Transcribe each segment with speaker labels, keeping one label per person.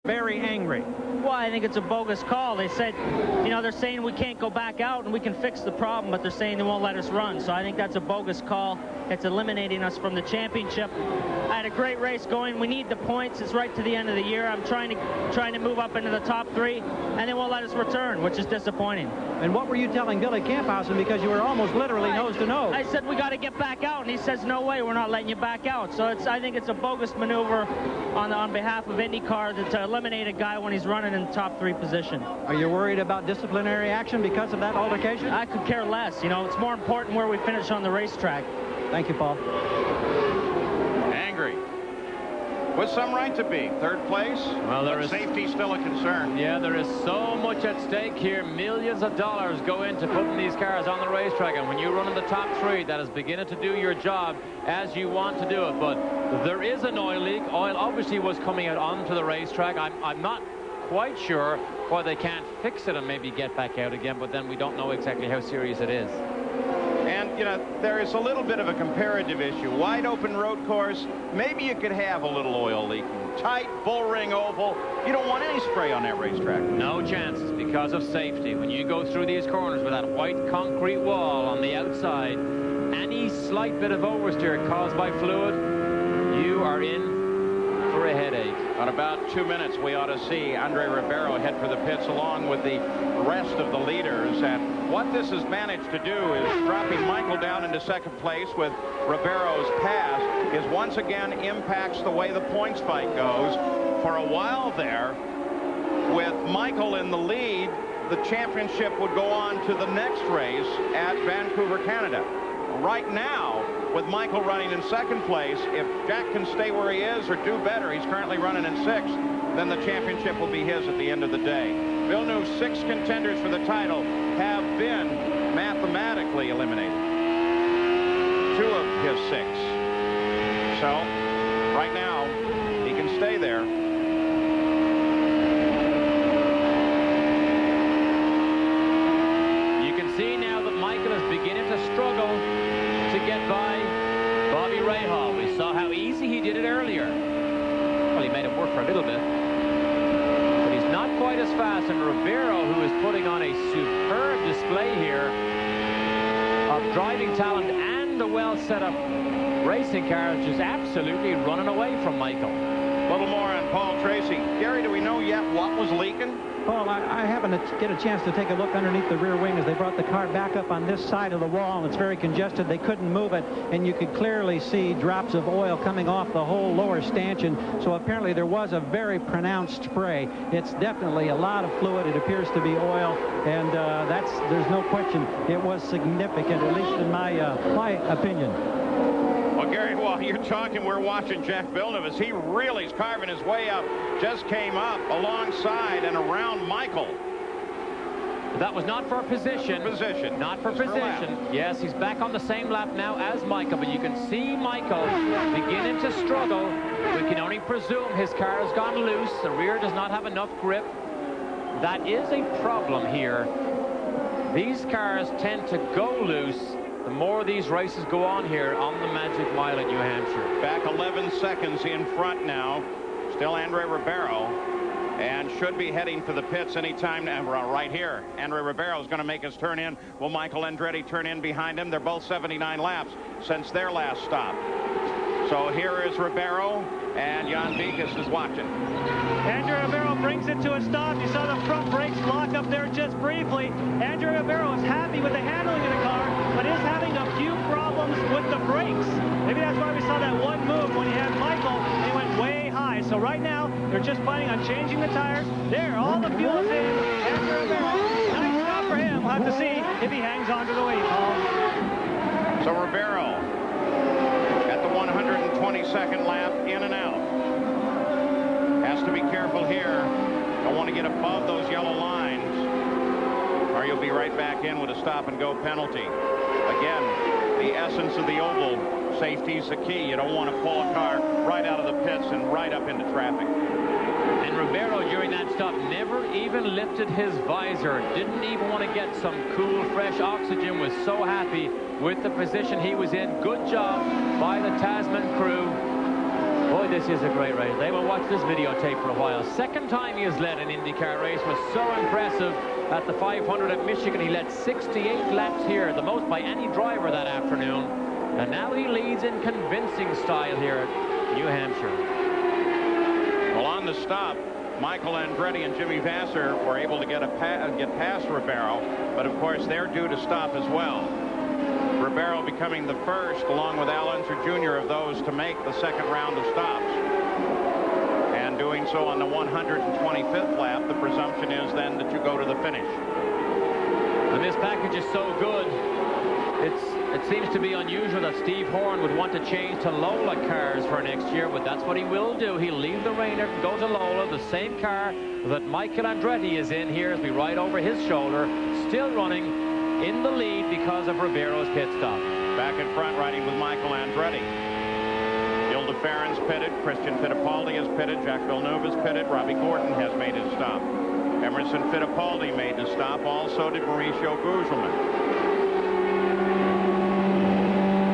Speaker 1: very angry.
Speaker 2: Well, I think it's a bogus call. They said, you know, they're saying we can't go back out and we can fix the problem, but they're saying they won't let us run. So I think that's a bogus call. It's eliminating us from the championship. I had a great race going. We need the points. It's right to the end of the year. I'm trying to move up into the top 3, and they won't let us return, which is disappointing.
Speaker 1: And what were you telling Billy Camphausen, because you were almost literally nose to nose?
Speaker 2: I said, we got to get back out, and he says, no way, we're not letting you back out. So I think it's a bogus maneuver on behalf of IndyCar to eliminate a guy when he's running in the top 3 position.
Speaker 1: Are you worried about disciplinary action because of that altercation?
Speaker 2: I could care less. You know, it's more important where we finish on the racetrack.
Speaker 1: Thank you, Paul.
Speaker 3: Angry. With some right to be. Third place.
Speaker 4: Well, there is
Speaker 3: safety still a concern.
Speaker 4: Yeah, there is so much at stake here. Millions of dollars go into putting these cars on the racetrack, and when you run in the top 3, that is beginning to do your job as you want to do it. But there is an oil leak. Oil obviously was coming out onto the racetrack. I'm not quite sure why they can't fix it and maybe get back out again, but then we don't know exactly how serious it is.
Speaker 3: And, you know, there is a little bit of a comparative issue. Wide open road course, maybe you could have a little oil leaking. Tight, bullring oval, you don't want any spray on that racetrack.
Speaker 4: No chances because of safety. When you go through these corners with that white concrete wall on the outside, any slight bit of oversteer caused by fluid, you are in for a headache.
Speaker 3: On about 2 minutes, we ought to see Andre Ribeiro head for the pits along with the rest of the leaders. And what this has managed to do is dropping Michael down into second place with Ribeiro's pass is once again impacts the way the points fight goes. For a while there, with Michael in the lead, the championship would go on to the next race at Vancouver, Canada. Right now, with Michael running in second place, if Jack can stay where he is or do better, he's currently running in 6th, then the championship will be his at the end of the day. Villeneuve's 6 contenders for the title have been mathematically eliminated. 2 of his 6. So, right now, he can stay there.
Speaker 4: You can see now that Michael is beginning to struggle to get by Bobby Rahal. We saw how easy he did it earlier. Well, he made it work for a little bit. But he's not quite as fast. And Ribeiro, who is putting on a superb display here of driving talent and a well-set-up racing car, is just absolutely running away from Michael.
Speaker 3: A little more on Paul Tracy. Gary, do we know yet what was leaking?
Speaker 1: Paul, I happened to get a chance to take a look underneath the rear wing as they brought the car back up on this side of the wall, and it's very congested. They couldn't move it, and you could clearly see drops of oil coming off the whole lower stanchion. So apparently there was a very pronounced spray. It's definitely a lot of fluid. It appears to be oil, and there's no question it was significant, at least in my opinion.
Speaker 3: Well, Gary, while you're talking, we're watching Jack Villeneuve as he really is carving his way up. Just came up alongside and around Michael.
Speaker 4: That was not for position. Not for position. Yes, he's back on the same lap now as Michael, but you can see Michael beginning to struggle. We can only presume his car has gone loose. The rear does not have enough grip. That is a problem here. These cars tend to go loose the more these races go on here on the Magic Mile at New Hampshire.
Speaker 3: Back 11 seconds in front now. Still Andre Ribeiro, and should be heading for the pits anytime now. Right here, Andre Ribeiro is going to make his turn in. Will Michael Andretti turn in behind him? They're both 79 laps since their last stop. So here is Ribeiro, and Jan Vikas is watching.
Speaker 2: Andre Ribeiro brings it to a stop. You saw the front brakes lock up there just briefly. Andre Ribeiro is happy with the handling of the car, but is having a few problems with the brakes. Maybe that's why we saw that one move when he had Michael, and he went way high. So right now, they're just planning on changing the tires. There, all the fuel's in. Andre Ribeiro, nice job for him. We'll have to see if he hangs on to the lead, Paul.
Speaker 3: So Ribeiro at the 122nd lap, in and out. Has to be careful here. Don't want to get above those yellow lines, or you'll be right back in with a stop-and-go penalty. Again, the essence of the oval, safety's the key. You don't want to pull a car right out of the pits and right up into traffic.
Speaker 4: And Ribeiro, during that stop, never even lifted his visor. Didn't even want to get some cool, fresh oxygen. Was so happy with the position he was in. Good job by the Tasman crew. Boy, Boy, this is a great race. They will watch this videotape for a while. Second time he has led an IndyCar race. Was so impressive at the 500 at Michigan. He led 68 laps here, the most by any driver that afternoon. And now he leads in convincing style here at New Hampshire.
Speaker 3: Well, on the stop, Michael Andretti and Jimmy Vasser were able to get past Ribeiro, but of course they're due to stop as well. Ribeiro becoming the first, along with Al Unser Jr., of those to make the second round of stops. And doing so on the 125th lap, the presumption is then that you go to the finish.
Speaker 4: And this package is so good. It seems to be unusual that Steve Horn would want to change to Lola cars for next year, but that's what he will do. He'll leave the Rainer and go to Lola, the same car that Michael Andretti is in here as we ride over his shoulder, still running in the lead because of Ribeiro's pit stop.
Speaker 3: Back in front, riding with Michael Andretti. Gilda Farron's pitted. Christian Fittipaldi has pitted. Jacques Villeneuve has pitted. Robbie Gordon has made his stop. Emerson Fittipaldi made the stop. Also did Mauricio Gugelmin.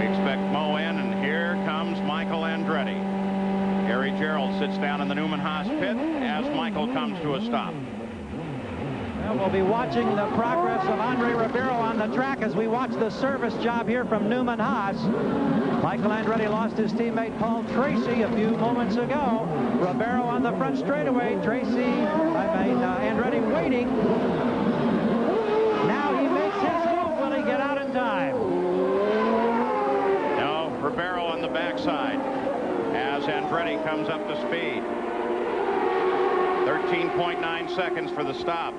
Speaker 3: We expect Mo in, and here comes Michael Andretti. Gary Gerould sits down in the Newman Haas pit as Michael comes to a stop.
Speaker 1: We'll be watching the progress of Andre Ribeiro on the track as we watch the service job here from Newman Haas. Michael Andretti lost his teammate Paul Tracy a few moments ago. Ribeiro on the front straightaway. Andretti waiting. Now he makes his move. Will he get out in time?
Speaker 3: No, Ribeiro on the backside as Andretti comes up to speed. 13.9 seconds for the stop.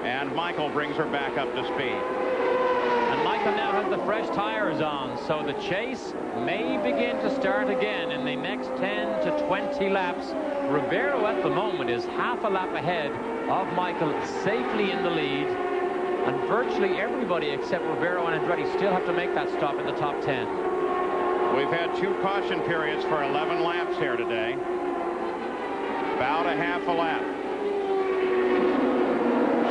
Speaker 3: And Michael brings her back up to speed.
Speaker 4: And Michael now has the fresh tires on, so the chase may begin to start again in the next 10 to 20 laps. Ribeiro at the moment is half a lap ahead of Michael, safely in the lead. And virtually everybody except Ribeiro and Andretti still have to make that stop in the top 10.
Speaker 3: We've had 2 caution periods for 11 laps here today. About a half a lap.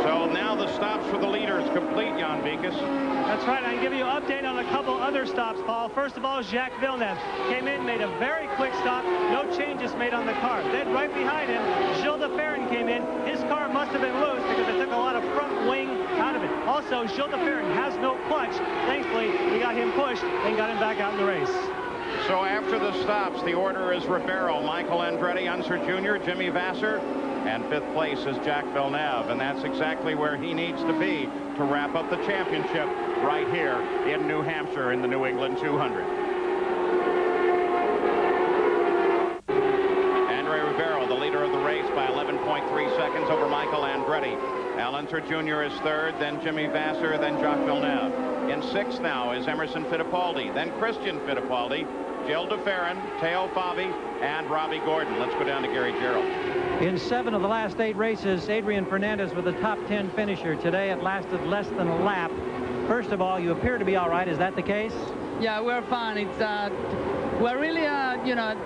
Speaker 3: So now the stops for the leader is complete, Jan Vikas.
Speaker 2: That's right. I can give you an update on a couple other stops, Paul. First of all, Jacques Villeneuve came in, made a very quick stop. No changes made on the car. Then right behind him, Gilles de Ferran came in. His car must have been loose because it took a lot of front wing out of it. Also, Gilles de Ferran has no clutch. Thankfully, we got him pushed and got him back out in the race.
Speaker 3: So after the stops, the order is Ribeiro, Michael Andretti, Unser Jr., Jimmy Vasser, and 5th place is Jacques Villeneuve, and that's exactly where he needs to be to wrap up the championship right here in New Hampshire in the New England 200. Andre Ribeiro, the leader of the race, by 11.3 seconds over Michael Andretti. Al Unser Jr. is 3rd, then Jimmy Vasser, then Jacques Villeneuve. In 6th now is Emerson Fittipaldi, then Christian Fittipaldi, Gilles de Ferran, Teo Fabi, and Robbie Gordon. Let's go down to Gary Gerould.
Speaker 1: In 7 of the last 8 races, Adrian Fernandez with a top 10 finisher. Today it lasted less than a lap. First of all, you appear to be all right. Is that the case?
Speaker 5: Yeah, we're fine. It's we're really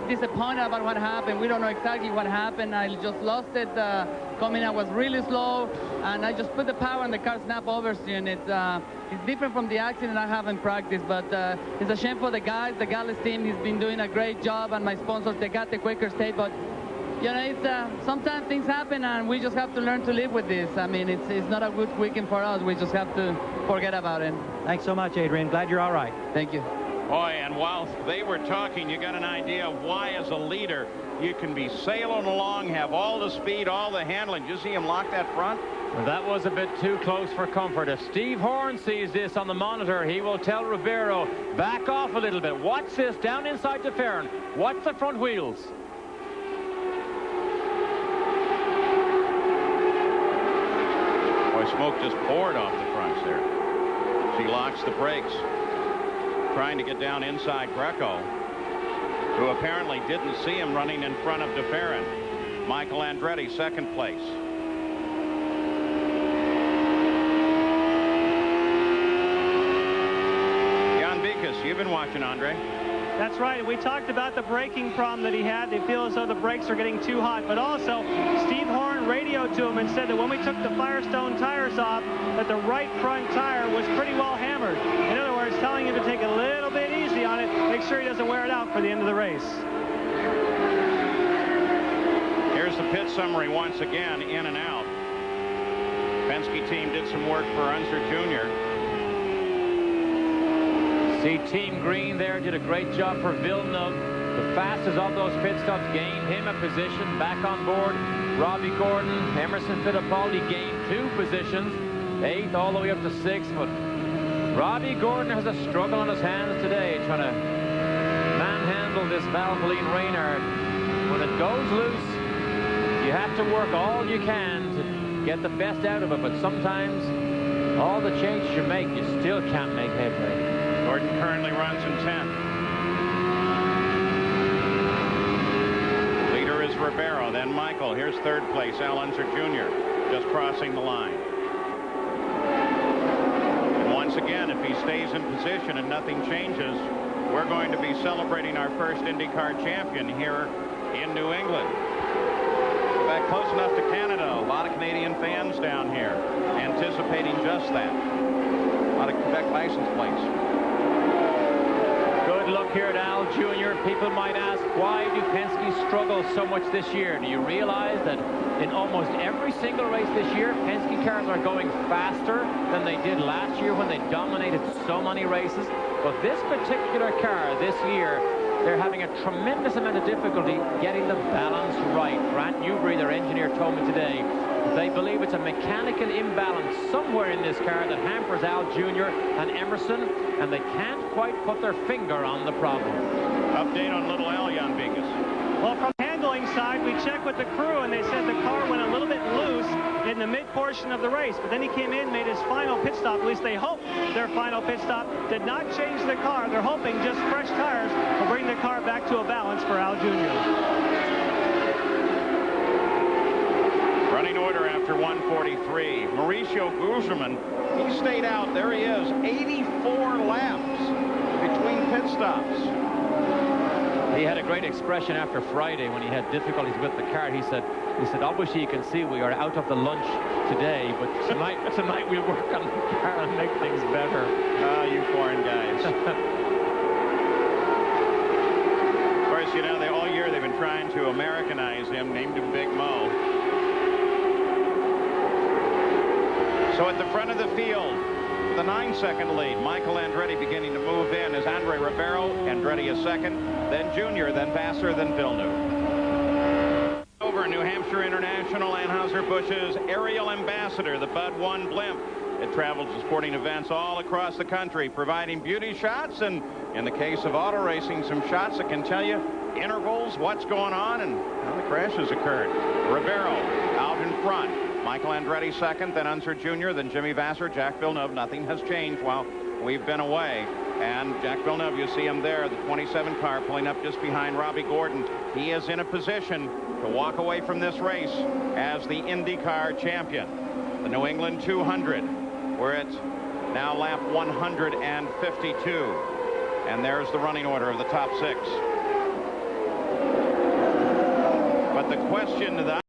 Speaker 5: disappointed about what happened. We don't know exactly what happened. I just lost it. Coming out was really slow, and I just put the power and the car snapped over. And it's different from the accident I have in practice, but it's a shame for the guys. The Gallus team has been doing a great job, and my sponsors, they got the quicker state, but you know, it's sometimes things happen, and we just have to learn to live with this. I mean, it's not a good weekend for us. We just have to forget about it.
Speaker 1: Thanks so much, Adrian. Glad you're all right.
Speaker 5: Thank you.
Speaker 3: Boy, and while they were talking, you got an idea of why, as a leader, you can be sailing along, have all the speed, all the handling. Did you see him lock that front?
Speaker 4: Well, that was a bit too close for comfort. If Steve Horn sees this on the monitor, he will tell Ribeiro, back off a little bit. Watch this down inside de Ferran. Watch the front wheels.
Speaker 3: Boy, smoke just poured off the fronts there. She locks the brakes, trying to get down inside Greco, who apparently didn't see him running in front of de Ferran. Michael Andretti, 2nd place. Jan Vikas, you've been watching Andre.
Speaker 2: That's right. We talked about the braking problem that he had. They feel as though the brakes are getting too hot. But also, Steve Horn radioed to him and said that when we took the Firestone tires off, that the right front tire was pretty well hammered. In other words, telling him to take a little bit easy on it, make sure he doesn't wear it out for the end of the race.
Speaker 3: Here's the pit summary once again, in and out. Penske team did some work for Unser Jr.
Speaker 4: See, Team Green there did a great job for Villeneuve. The fastest of those pit stops gained him a position back on board. Robbie Gordon, Emerson Fittipaldi gained 2 positions, 8th all the way up to 6th. But Robbie Gordon has a struggle on his hands today, trying to manhandle this Valvoline Reynard. When it goes loose, you have to work all you can to get the best out of it, but sometimes all the changes you make, you still can't make headway.
Speaker 3: Gordon currently runs in 10th. Leader is Ribeiro, then Michael. Here's 3rd place, Al Unser Jr., just crossing the line. And once again, if he stays in position and nothing changes, we're going to be celebrating our first IndyCar champion here in New England. In fact, close enough to Canada. A lot of Canadian fans down here anticipating just that. A lot of Quebec license plates.
Speaker 4: Good look here at Al Jr. People might ask, why do Penske struggle so much this year? Do you realize that in almost every single race this year, Penske cars are going faster than they did last year when they dominated so many races? But this particular car this year, they're having a tremendous amount of difficulty getting the balance right. Grant Newbury, their engineer, told me today they believe it's a mechanical imbalance somewhere in this car that hampers Al Jr. and Emerson, and they can't quite put their finger on the problem.
Speaker 3: Update on Little Al, Jan Vegas.
Speaker 2: Well, from the handling side, we checked with the crew, and they said the car went a little bit loose in the mid-portion of the race. But then he came in, made his final pit stop. At least they hope their final pit stop did not change the car. They're hoping just fresh tires will bring the car back to a balance for Al Jr.
Speaker 3: Running order after 143. Mauricio Gugelmin, he stayed out. There he is, 84 laps between pit stops.
Speaker 4: He had a great expression after Friday when he had difficulties with the car. He said, obviously you can see we are out of the lunch today, but tonight we'll work on the car and make things better.
Speaker 3: Ah, you foreign guys. Of course, you know, all year they've been trying to Americanize him, named him Big Mo. So at the front of the field, with a 9-second lead, Michael Andretti beginning to move in as Andre Ribeiro. Andretti is second, then Junior, then Vassar, then Villeneuve. Over New Hampshire International, Anheuser-Busch's aerial ambassador, the Bud 1 blimp. It travels to sporting events all across the country, providing beauty shots, and in the case of auto racing, some shots that can tell you intervals, what's going on, and how the crashes occurred. Ribeiro out in front. Michael Andretti second, then Unser Jr., then Jimmy Vassar, Jack Villeneuve. Nothing has changed while we've been away. And Jack Villeneuve, you see him there, the 27 car pulling up just behind Robbie Gordon. He is in a position to walk away from this race as the IndyCar champion. The New England 200, we're at now lap 152. And there's the running order of the top 6. But the question that